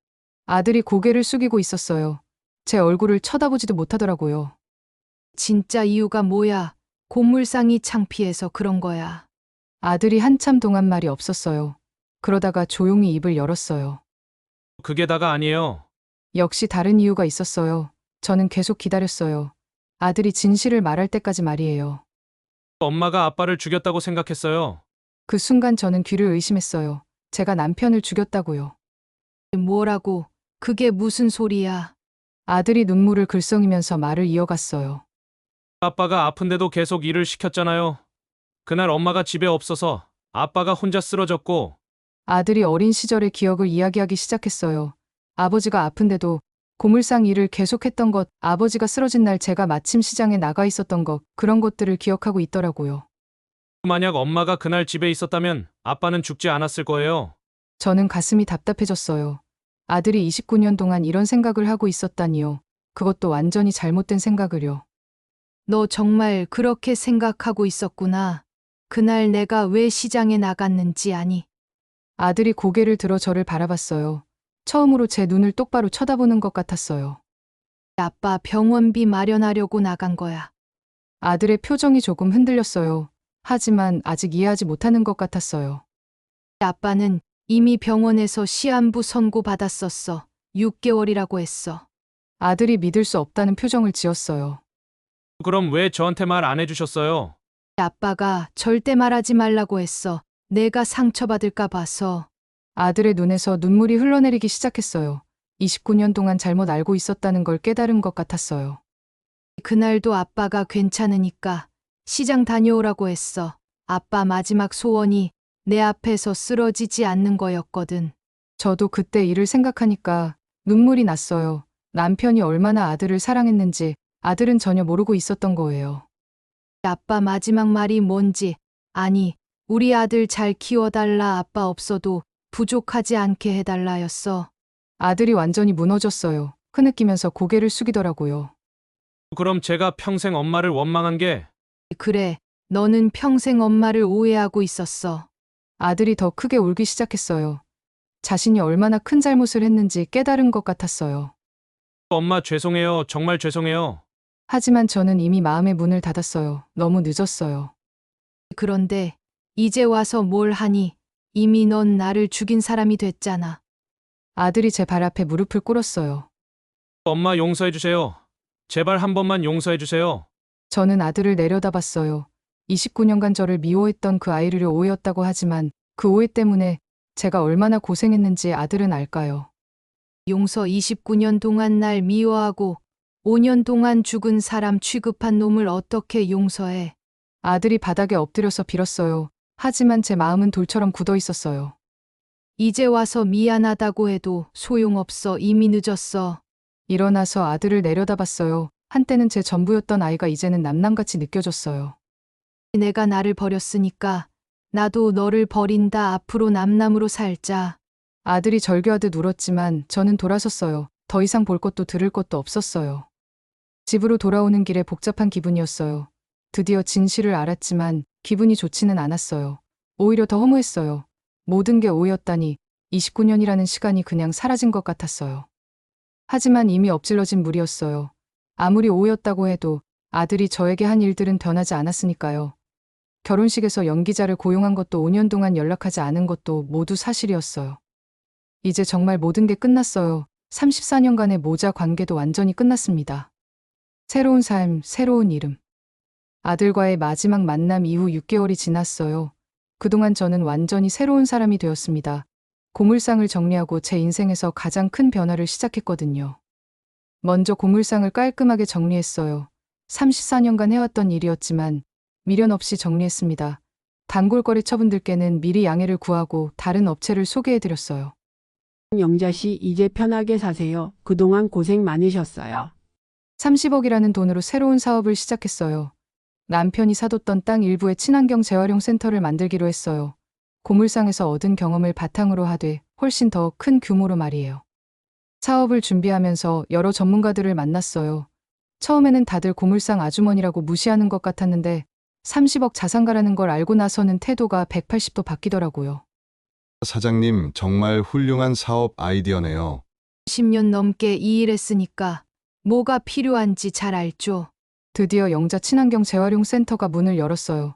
아들이 고개를 숙이고 있었어요. 제 얼굴을 쳐다보지도 못하더라고요. 진짜 이유가 뭐야? 고물상이 창피해서 그런 거야. 아들이 한참 동안 말이 없었어요. 그러다가 조용히 입을 열었어요. 그게 다가 아니에요. 역시 다른 이유가 있었어요. 저는 계속 기다렸어요. 아들이 진실을 말할 때까지 말이에요. 엄마가 아빠를 죽였다고 생각했어요. 그 순간 저는 귀를 의심했어요. 제가 남편을 죽였다고요. 뭐라고? 그게 무슨 소리야? 아들이 눈물을 글썽이면서 말을 이어갔어요. 아빠가 아픈데도 계속 일을 시켰잖아요. 그날 엄마가 집에 없어서 아빠가 혼자 쓰러졌고 아들이 어린 시절의 기억을 이야기하기 시작했어요. 아버지가 아픈데도 고물상 일을 계속했던 것, 아버지가 쓰러진 날 제가 마침 시장에 나가 있었던 것, 그런 것들을 기억하고 있더라고요. 만약 엄마가 그날 집에 있었다면 아빠는 죽지 않았을 거예요. 저는 가슴이 답답해졌어요. 아들이 29년 동안 이런 생각을 하고 있었다니요. 그것도 완전히 잘못된 생각을요. 너 정말 그렇게 생각하고 있었구나. 그날 내가 왜 시장에 나갔는지 아니? 아들이 고개를 들어 저를 바라봤어요. 처음으로 제 눈을 똑바로 쳐다보는 것 같았어요. 아빠 병원비 마련하려고 나간 거야. 아들의 표정이 조금 흔들렸어요. 하지만 아직 이해하지 못하는 것 같았어요. 아빠는 이미 병원에서 시한부 선고 받았었어. 6개월이라고 했어. 아들이 믿을 수 없다는 표정을 지었어요. 그럼 왜 저한테 말 안 해주셨어요? 아빠가 절대 말하지 말라고 했어. 내가 상처받을까 봐서. 아들의 눈에서 눈물이 흘러내리기 시작했어요. 29년 동안 잘못 알고 있었다는 걸 깨달은 것 같았어요. 그날도 아빠가 괜찮으니까 시장 다녀오라고 했어. 아빠 마지막 소원이 내 앞에서 쓰러지지 않는 거였거든. 저도 그때 일을 생각하니까 눈물이 났어요. 남편이 얼마나 아들을 사랑했는지 아들은 전혀 모르고 있었던 거예요. 아빠 마지막 말이 뭔지, 아니, 우리 아들 잘 키워달라, 아빠 없어도 부족하지 않게 해달라였어. 아들이 완전히 무너졌어요. 흐느끼면서 고개를 숙이더라고요. 그럼 제가 평생 엄마를 원망한 게 그래, 너는 평생 엄마를 오해하고 있었어. 아들이 더 크게 울기 시작했어요. 자신이 얼마나 큰 잘못을 했는지 깨달은 것 같았어요. 엄마 죄송해요. 정말 죄송해요. 하지만 저는 이미 마음의 문을 닫았어요. 너무 늦었어요. 그런데 이제 와서 뭘 하니? 이미 넌 나를 죽인 사람이 됐잖아. 아들이 제 발 앞에 무릎을 꿇었어요. 엄마 용서해 주세요. 제발 한 번만 용서해 주세요. 저는 아들을 내려다봤어요. 29년간 저를 미워했던 그 아이를 오해였다고 하지만 그 오해 때문에 제가 얼마나 고생했는지 아들은 알까요? 용서 29년 동안 날 미워하고 5년 동안 죽은 사람 취급한 놈을 어떻게 용서해? 아들이 바닥에 엎드려서 빌었어요. 하지만 제 마음은 돌처럼 굳어 있었어요. 이제 와서 미안하다고 해도 소용없어. 이미 늦었어. 일어나서 아들을 내려다봤어요. 한때는 제 전부였던 아이가 이제는 남남같이 느껴졌어요. 내가 나를 버렸으니까 나도 너를 버린다. 앞으로 남남으로 살자. 아들이 절규하듯 울었지만 저는 돌아섰어요. 더 이상 볼 것도 들을 것도 없었어요. 집으로 돌아오는 길에 복잡한 기분이었어요. 드디어 진실을 알았지만 기분이 좋지는 않았어요. 오히려 더 허무했어요. 모든 게 오해였다니 29년이라는 시간이 그냥 사라진 것 같았어요. 하지만 이미 엎질러진 물이었어요. 아무리 오해였다고 해도 아들이 저에게 한 일들은 변하지 않았으니까요. 결혼식에서 연기자를 고용한 것도 5년 동안 연락하지 않은 것도 모두 사실이었어요. 이제 정말 모든 게 끝났어요. 34년간의 모자 관계도 완전히 끝났습니다. 새로운 삶, 새로운 이름. 아들과의 마지막 만남 이후 6개월이 지났어요. 그동안 저는 완전히 새로운 사람이 되었습니다. 고물상을 정리하고 제 인생에서 가장 큰 변화를 시작했거든요. 먼저 고물상을 깔끔하게 정리했어요. 34년간 해왔던 일이었지만 미련 없이 정리했습니다. 단골거래 처분들께는 미리 양해를 구하고 다른 업체를 소개해드렸어요. 영자 씨, 이제 편하게 사세요. 그동안 고생 많으셨어요. 30억이라는 돈으로 새로운 사업을 시작했어요. 남편이 사뒀던 땅 일부에 친환경 재활용 센터를 만들기로 했어요. 고물상에서 얻은 경험을 바탕으로 하되 훨씬 더 큰 규모로 말이에요. 사업을 준비하면서 여러 전문가들을 만났어요. 처음에는 다들 고물상 아주머니라고 무시하는 것 같았는데 30억 자산가라는 걸 알고 나서는 태도가 180도 바뀌더라고요. 사장님, 정말 훌륭한 사업 아이디어네요. 10년 넘게 이 일 했으니까 뭐가 필요한지 잘 알죠. 드디어 영자 친환경 재활용 센터가 문을 열었어요.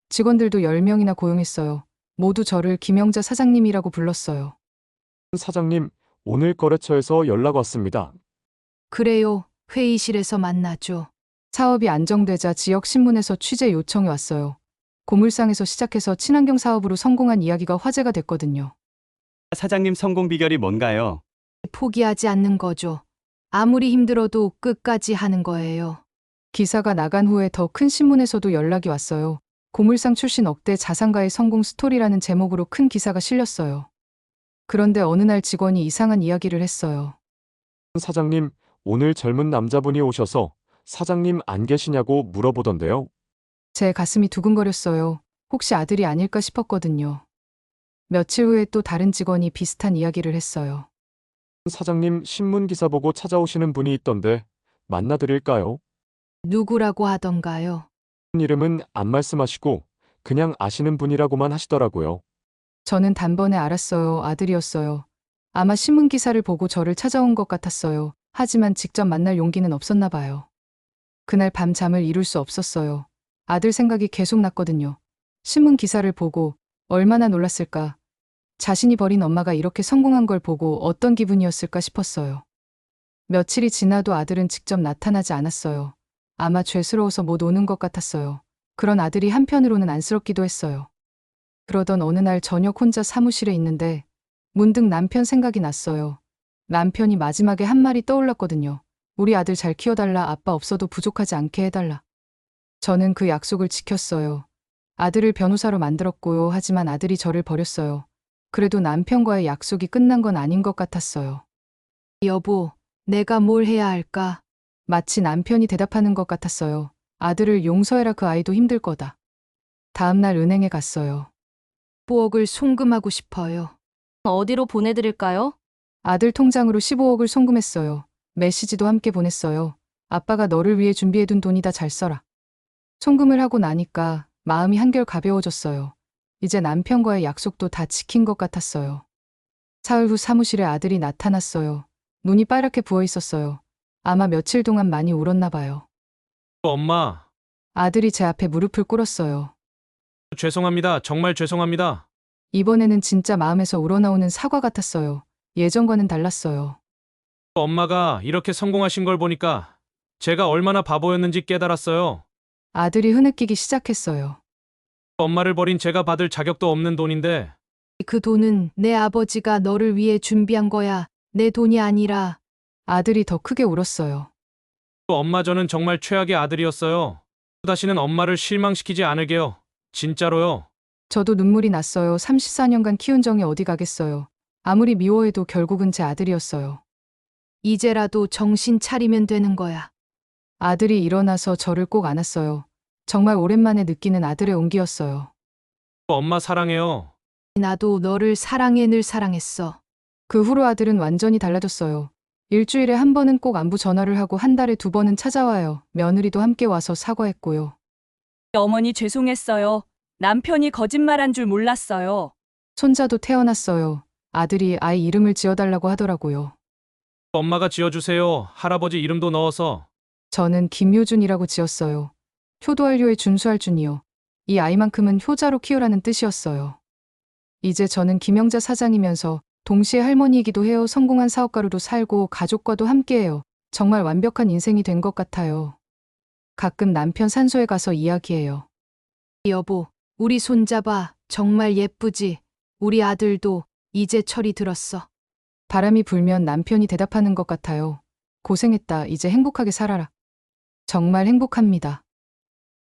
직원들도 10명이나 고용했어요. 모두 저를 김영자 사장님이라고 불렀어요. 사장님, 오늘 거래처에서 연락 왔습니다. 그래요. 회의실에서 만나죠. 사업이 안정되자 지역 신문에서 취재 요청이 왔어요. 고물상에서 시작해서 친환경 사업으로 성공한 이야기가 화제가 됐거든요. 사장님 성공 비결이 뭔가요? 포기하지 않는 거죠. 아무리 힘들어도 끝까지 하는 거예요. 기사가 나간 후에 더 큰 신문에서도 연락이 왔어요. 고물상 출신 억대 자산가의 성공 스토리라는 제목으로 큰 기사가 실렸어요. 그런데 어느 날 직원이 이상한 이야기를 했어요. 사장님, 오늘 젊은 남자분이 오셔서 사장님 안 계시냐고 물어보던데요. 제 가슴이 두근거렸어요. 혹시 아들이 아닐까 싶었거든요. 며칠 후에 또 다른 직원이 비슷한 이야기를 했어요. 사장님 신문 기사 보고 찾아오시는 분이 있던데 만나드릴까요? 누구라고 하던가요? 이름은 안 말씀하시고 그냥 아시는 분이라고만 하시더라고요. 저는 단번에 알았어요. 아들이었어요. 아마 신문 기사를 보고 저를 찾아온 것 같았어요. 하지만 직접 만날 용기는 없었나 봐요. 그날 밤 잠을 이룰 수 없었어요. 아들 생각이 계속 났거든요. 신문 기사를 보고 얼마나 놀랐을까. 자신이 버린 엄마가 이렇게 성공한 걸 보고 어떤 기분이었을까 싶었어요. 며칠이 지나도 아들은 직접 나타나지 않았어요. 아마 죄스러워서 못 오는 것 같았어요. 그런 아들이 한편으로는 안쓰럽기도 했어요. 그러던 어느 날 저녁 혼자 사무실에 있는데 문득 남편 생각이 났어요. 남편이 마지막에 한 말이 떠올랐거든요. 우리 아들 잘 키워달라. 아빠 없어도 부족하지 않게 해달라. 저는 그 약속을 지켰어요. 아들을 변호사로 만들었고요. 하지만 아들이 저를 버렸어요. 그래도 남편과의 약속이 끝난 건 아닌 것 같았어요. 여보, 내가 뭘 해야 할까? 마치 남편이 대답하는 것 같았어요. 아들을 용서해라. 그 아이도 힘들 거다. 다음 날 은행에 갔어요. 15억을 송금하고 싶어요. 어디로 보내드릴까요? 아들 통장으로 15억을 송금했어요. 메시지도 함께 보냈어요. 아빠가 너를 위해 준비해둔 돈이다. 잘 써라. 송금을 하고 나니까 마음이 한결 가벼워졌어요. 이제 남편과의 약속도 다 지킨 것 같았어요. 사흘 후 사무실에 아들이 나타났어요. 눈이 빨갛게 부어 있었어요. 아마 며칠 동안 많이 울었나 봐요. 엄마, 아들이 제 앞에 무릎을 꿇었어요. 죄송합니다. 정말 죄송합니다. 이번에는 진짜 마음에서 우러나오는 사과 같았어요. 예전과는 달랐어요. 엄마가 이렇게 성공하신 걸 보니까 제가 얼마나 바보였는지 깨달았어요. 아들이 흐느끼기 시작했어요. 엄마를 버린 제가 받을 자격도 없는 돈인데 그 돈은 내 아버지가 너를 위해 준비한 거야. 내 돈이 아니라. 아들이 더 크게 울었어요. 엄마, 저는 정말 최악의 아들이었어요. 다시는 엄마를 실망시키지 않을게요. 진짜로요. 저도 눈물이 났어요. 34년간 키운 정이 어디 가겠어요. 아무리 미워해도 결국은 제 아들이었어요. 이제라도 정신 차리면 되는 거야. 아들이 일어나서 저를 꼭 안았어요. 정말 오랜만에 느끼는 아들의 온기였어요. 엄마 사랑해요. 나도 너를 사랑해. 늘 사랑했어. 그 후로 아들은 완전히 달라졌어요. 일주일에 한 번은 꼭 안부 전화를 하고 한 달에 2번은 찾아와요. 며느리도 함께 와서 사과했고요. 어머니 죄송했어요. 남편이 거짓말한 줄 몰랐어요. 손자도 태어났어요. 아들이 아이 이름을 지어달라고 하더라고요. 엄마가 지어주세요. 할아버지 이름도 넣어서. 저는 김효준이라고 지었어요. 효도할 효에 준수할 준이요. 이 아이만큼은 효자로 키우라는 뜻이었어요. 이제 저는 김영자 사장이면서 동시에 할머니이기도 해요. 성공한 사업가로도 살고 가족과도 함께해요. 정말 완벽한 인생이 된 것 같아요. 가끔 남편 산소에 가서 이야기해요. 여보, 우리 손잡아. 정말 예쁘지? 우리 아들도 이제 철이 들었어. 바람이 불면 남편이 대답하는 것 같아요. 고생했다. 이제 행복하게 살아라. 정말 행복합니다.